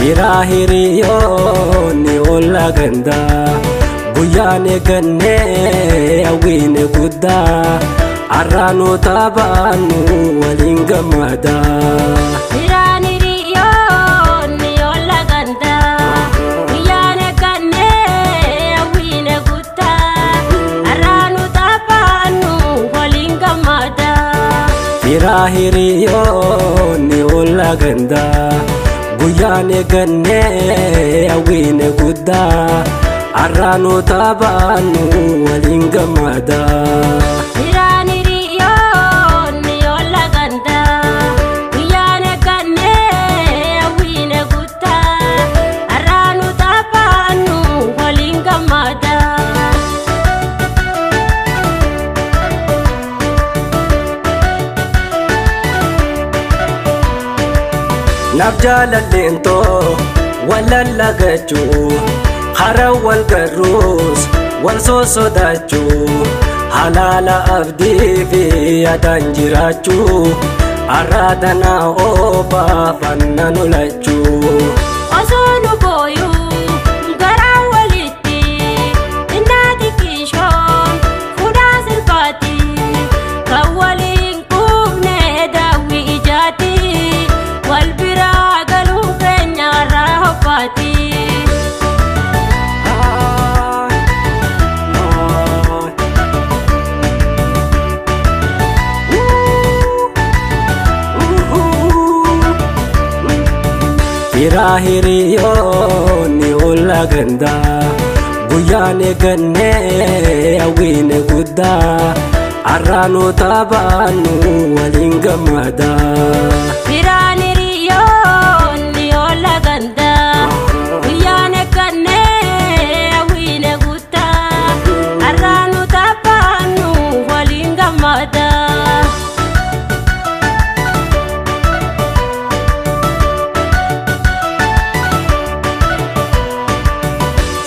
Firahiriyoonni olla gandaa guyyaane gannee hawwiine guddaa arraanoo taphaannu waliin gammadaa. Firahiriyoonni olla gandaa guyyaane gannee hawwiine guddaa arraanoo taphaannu waliin gammadaa. Firahiriyoonni olla gandaa guyyaane gannee hawwiine guddaa arraanoo taphaannu waliin gammadaa. Firahiriyoonni olla gandaa guyyaane gannee hawwiine guddaa arraanoo taphaannu waliin gammadaa. Naaf jaalalleentoo walallagachuu hara wal garruus wal sosodaachuu halaala abdii fi yaadaan jiraachuu arraatanaa oobaa fanna nolachuu. Osoo nu booyuu garaa walitti innaati kiishoon fuudhaa sirbaati kan waliin quufne daawwii ijaati wal biraa galuu keenya irraa hobbaati. Firahiriyoonni olla gandaa guyyaane gannee hawwiine guddaa arraanoo taphaannu waliin gammadaa. Firahiriyoonni olla gandaa guyyaane gannee hawwiine guddaa arraanoo taphaannu waliin gammadaa.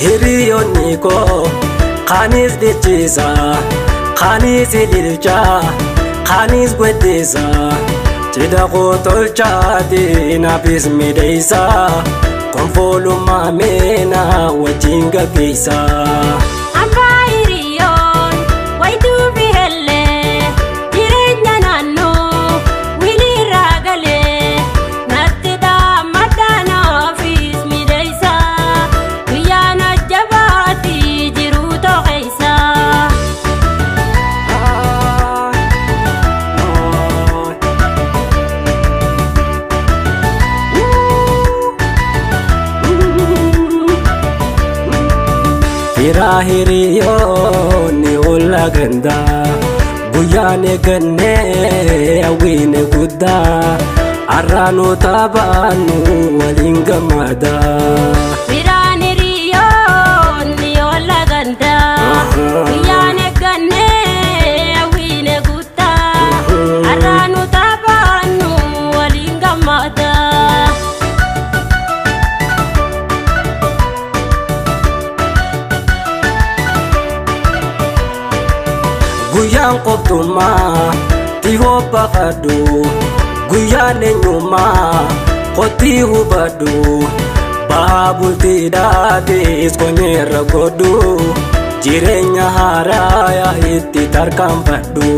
Hiriyoonni koo kaanis dhiichisa kaanis ililchaa kaanis gweddisa cidha koo tolchaati naafis midheessa konfoolummaa meenaa wajjin gaggeessa. Abbaa hiriyoon wayituu fi hellee jireenya naannoo wiliirraa galee natti dhaammadhaa naafis midheessa guyyaan ajjabaati jiruu toqeessa. Firahiriyoonni olla gandaa guyyaane gannee hawwiine guddaa arraanoo taphaannu waliin gammadaa. Firahiriyoonni olla gandaa guyyaane gannee hawwiine guddaa arraanoo taphaannu waliin gammadaa. Guyyaan qoftummaa tihoo baqadhu guyyaan eenyummaa qotii hubadhu bahaa bultiidhaatis konyeerra godhu jireenya haaraa itti tarkaanfadhu.